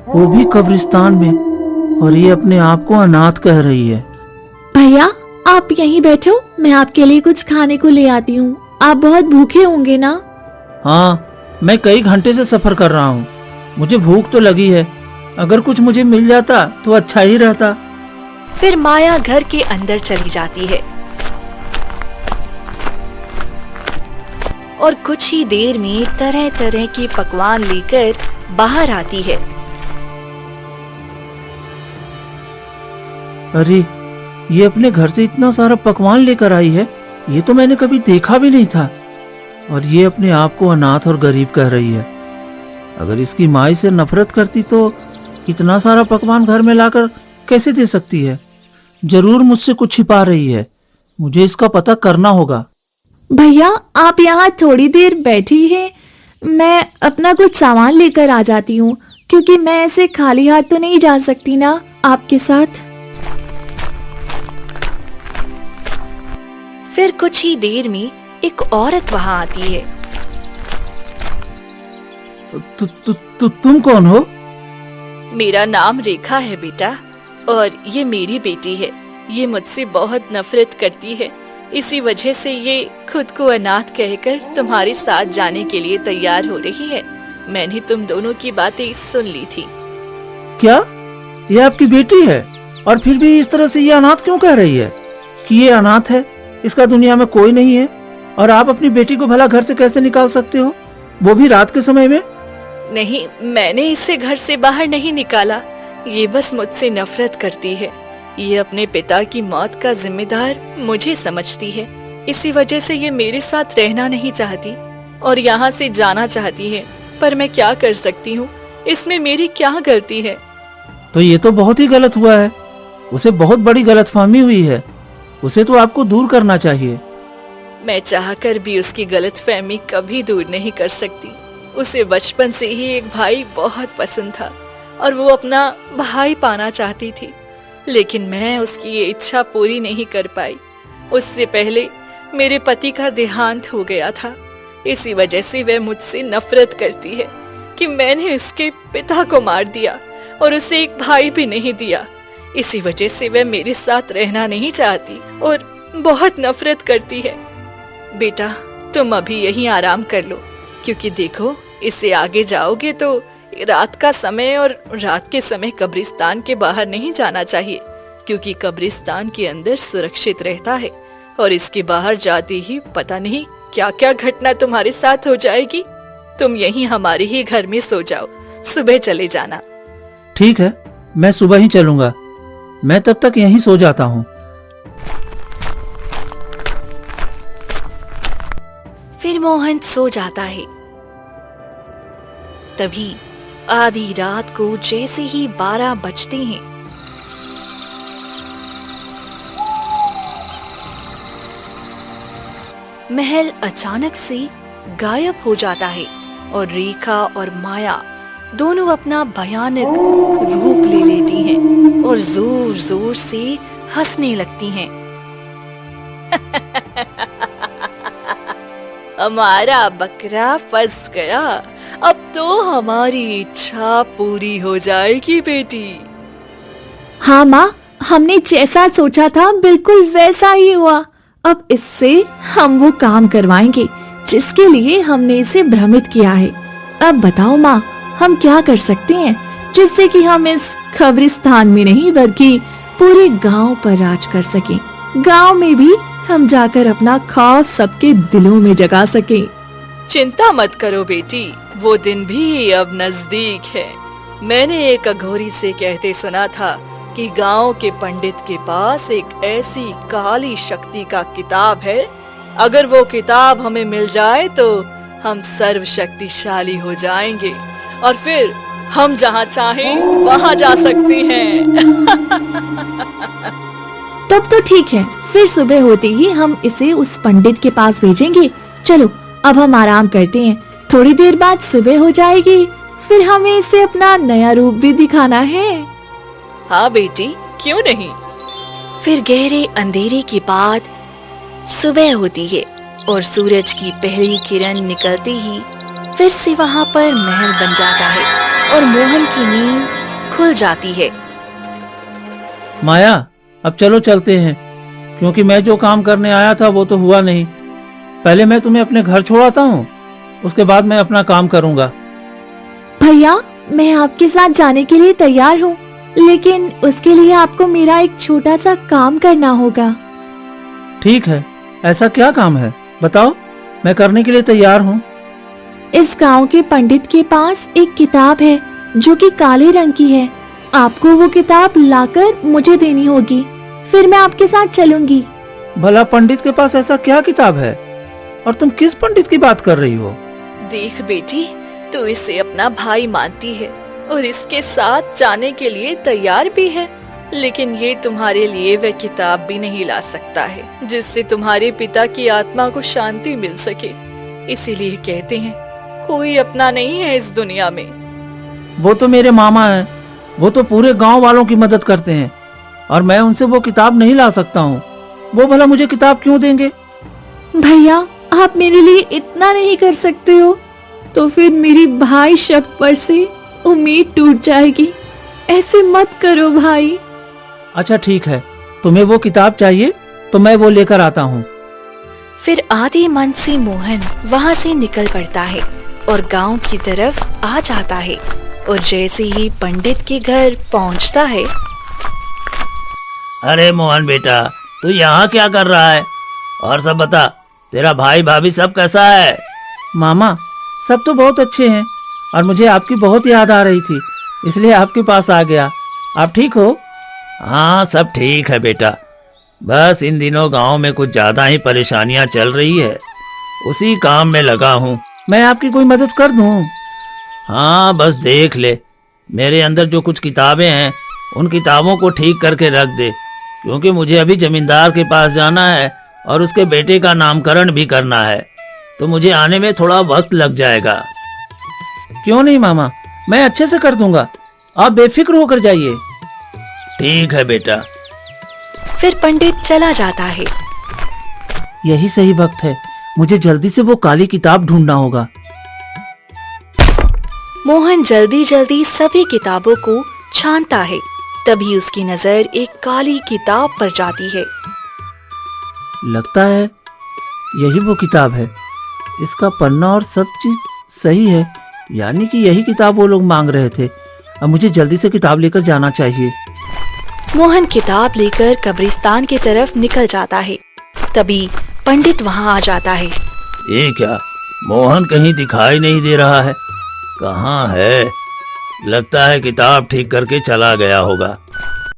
वो भी कब्रिस्तान में, और ये अपने आप को अनाथ कह रही है। भैया आप यहीं बैठो, मैं आपके लिए कुछ खाने को ले आती हूँ। आप बहुत भूखे होंगे ना? हाँ, मैं कई घंटे से सफर कर रहा हूँ, मुझे भूख तो लगी है। अगर कुछ मुझे मिल जाता तो अच्छा ही रहता। फिर माया घर के अंदर चली जाती है और कुछ ही देर में तरह तरह के पकवान लेकर बाहर आती है। अरे, ये अपने घर से इतना सारा पकवान लेकर आई है, ये तो मैंने कभी देखा भी नहीं था। और ये अपने आप को अनाथ और गरीब कह रही है। अगर इसकी माँ से नफरत करती तो इतना सारा पकवान घर में लाकर कैसे दे सकती है? जरूर मुझसे कुछ छिपा रही है, मुझे इसका पता करना होगा। भैया आप यहाँ थोड़ी देर बैठी हैं, मैं अपना कुछ सामान लेकर आ जाती हूँ, क्योंकि मैं ऐसे खाली हाथ तो नहीं जा सकती ना आपके साथ। फिर कुछ ही देर में एक औरत वहाँ आती है। तुम कौन हो? मेरा नाम रेखा है बेटा, और ये मेरी बेटी है। ये मुझसे बहुत नफरत करती है, इसी वजह से ये खुद को अनाथ कहकर तुम्हारे साथ जाने के लिए तैयार हो रही है। मैंने तुम दोनों की बातें सुन ली थी। क्या ये आपकी बेटी है? और फिर भी इस तरह से ये अनाथ क्यों कह रही है कि ये अनाथ है, इसका दुनिया में कोई नहीं है? और आप अपनी बेटी को भला घर से कैसे निकाल सकते हो, वो भी रात के समय में? नहीं, मैंने इसे घर से बाहर नहीं निकाला, ये बस मुझसे नफरत करती है। ये अपने पिता की मौत का जिम्मेदार मुझे समझती है, इसी वजह से ये मेरे साथ रहना नहीं चाहती और यहाँ से जाना चाहती है। पर मैं क्या कर सकती हूँ, इसमें मेरी क्या गलती है? तो ये तो बहुत ही गलत हुआ है, उसे बहुत बड़ी गलतफहमी हुई है, उसे तो आपको दूर करना चाहिए। मैं चाहकर भी उसकी गलतफहमी कभी दूर नहीं कर सकती। उसे बचपन से ही एक भाई बहुत पसंद था और वो अपना भाई पाना चाहती थी, लेकिन मैं उसकी ये इच्छा पूरी नहीं कर पाई। उससे पहले मेरे पति का देहांत हो गया था, इसी वजह से वह मुझसे नफरत करती है कि मैंने उसके पिता को मार दिया और उसे एक भाई भी नहीं दिया। इसी वजह से वह मेरे साथ रहना नहीं चाहती और बहुत नफरत करती है। बेटा तुम अभी यहीं आराम कर लो, क्योंकि देखो इससे आगे जाओगे तो रात का समय, और रात के समय कब्रिस्तान के बाहर नहीं जाना चाहिए, क्योंकि कब्रिस्तान के अंदर सुरक्षित रहता है और इसके बाहर जाते ही पता नहीं क्या क्या घटना तुम्हारे साथ हो जाएगी। तुम यहीं हमारे ही घर में सो जाओ, सुबह चले जाना। ठीक है, मैं सुबह ही चलूंगा, मैं तब तक यहीं सो जाता हूँ। फिर मोहन सो जाता है। तभी आधी रात को जैसे ही 12 बजते हैं, महल अचानक से गायब हो जाता है और रेखा और माया दोनों अपना भयानक रूप ले लेती हैं और जोर जोर से हंसने लगती हैं। हमारा बकरा फंस गया, अब तो हमारी इच्छा पूरी हो जाएगी बेटी। हाँ माँ, हमने जैसा सोचा था बिल्कुल वैसा ही हुआ। अब इससे हम वो काम करवाएंगे जिसके लिए हमने इसे भ्रमित किया है। अब बताओ माँ, हम क्या कर सकते हैं जिससे कि हम इस कब्रिस्तान में नहीं बल्कि पूरे गांव पर राज कर सकें। गांव में भी हम जाकर अपना खौफ सबके दिलों में जगा सकें। चिंता मत करो बेटी, वो दिन भी अब नजदीक है। मैंने एक अघोरी से कहते सुना था कि गांव के पंडित के पास एक ऐसी काली शक्ति का किताब है, अगर वो किताब हमें मिल जाए तो हम सर्वशक्तिशाली हो जाएंगे और फिर हम जहाँ चाहें वहाँ जा सकते हैं। तब तो ठीक है, फिर सुबह होते ही हम इसे उस पंडित के पास भेजेंगे। चलो अब हम आराम करते हैं, थोड़ी देर बाद सुबह हो जाएगी, फिर हमें इसे अपना नया रूप भी दिखाना है। हाँ बेटी, क्यों नहीं। फिर गहरे अंधेरे के बाद सुबह होती है और सूरज की पहली किरण निकलते ही फिर से वहाँ पर महल बन जाता है और मोहन की नींद खुल जाती है। माया, अब चलो चलते हैं, क्योंकि मैं जो काम करने आया था वो तो हुआ नहीं। पहले मैं तुम्हें अपने घर छोड़ाता हूँ, उसके बाद मैं अपना काम करूँगा। भैया, मैं आपके साथ जाने के लिए तैयार हूँ, लेकिन उसके लिए आपको मेरा एक छोटा सा काम करना होगा। ठीक है, ऐसा क्या काम है बताओ, मैं करने के लिए तैयार हूँ। इस गांव के पंडित के पास एक किताब है जो कि काले रंग की है। आपको वो किताब लाकर मुझे देनी होगी, फिर मैं आपके साथ चलूंगी। भला पंडित के पास ऐसा क्या किताब है, और तुम किस पंडित की बात कर रही हो? देख बेटी, तू इसे अपना भाई मानती है और इसके साथ जाने के लिए तैयार भी है, लेकिन ये तुम्हारे लिए वह किताब भी नहीं ला सकता है जिससे तुम्हारे पिता की आत्मा को शांति मिल सके। इसीलिए कहते हैं, कोई अपना नहीं है इस दुनिया में। वो तो मेरे मामा हैं, वो तो पूरे गांव वालों की मदद करते हैं, और मैं उनसे वो किताब नहीं ला सकता हूँ। वो भला मुझे किताब क्यों देंगे? भैया, आप मेरे लिए इतना नहीं कर सकते हो तो फिर मेरी भाई शब्द पर से उम्मीद टूट जाएगी। ऐसे मत करो भाई। अच्छा ठीक है, तुम्हें वो किताब चाहिए तो मैं वो लेकर आता हूँ। फिर आधे मन से मोहन वहाँ से निकल पड़ता है और गांव की तरफ आ जाता है, और जैसे ही पंडित के घर पहुँचता है। अरे मोहन बेटा, तू यहाँ क्या कर रहा है? और सब बता, तेरा भाई भाभी सब कैसा है? मामा, सब तो बहुत अच्छे हैं, और मुझे आपकी बहुत याद आ रही थी, इसलिए आपके पास आ गया। आप ठीक हो? हाँ, सब ठीक है बेटा, बस इन दिनों गांव में कुछ ज्यादा ही परेशानियां चल रही है, उसी काम में लगा हूँ। मैं आपकी कोई मदद कर दूँ? हाँ, बस देख ले, मेरे अंदर जो कुछ किताबें हैं उन किताबों को ठीक करके रख दे, क्योंकि मुझे अभी जमींदार के पास जाना है और उसके बेटे का नामकरण भी करना है, तो मुझे आने में थोड़ा वक्त लग जाएगा। क्यों नहीं मामा, मैं अच्छे से कर दूंगा, आप बेफिक्र होकर जाइए। ठीक है बेटा। फिर पंडित चला जाता है। यही सही वक्त है, मुझे जल्दी से वो काली किताब ढूंढना होगा। मोहन जल्दी जल्दी सभी किताबों को छानता है, तभी उसकी नजर एक काली किताब पर जाती है। लगता है यही वो किताब है, इसका पन्ना और सब चीज सही है, यानी कि यही किताब वो लोग मांग रहे थे। अब मुझे जल्दी से किताब लेकर जाना चाहिए। मोहन किताब लेकर कब्रिस्तान की तरफ निकल जाता है, तभी पंडित वहाँ आ जाता है। ये क्या, मोहन कहीं दिखाई नहीं दे रहा है, कहाँ है? लगता है किताब ठीक करके चला गया होगा।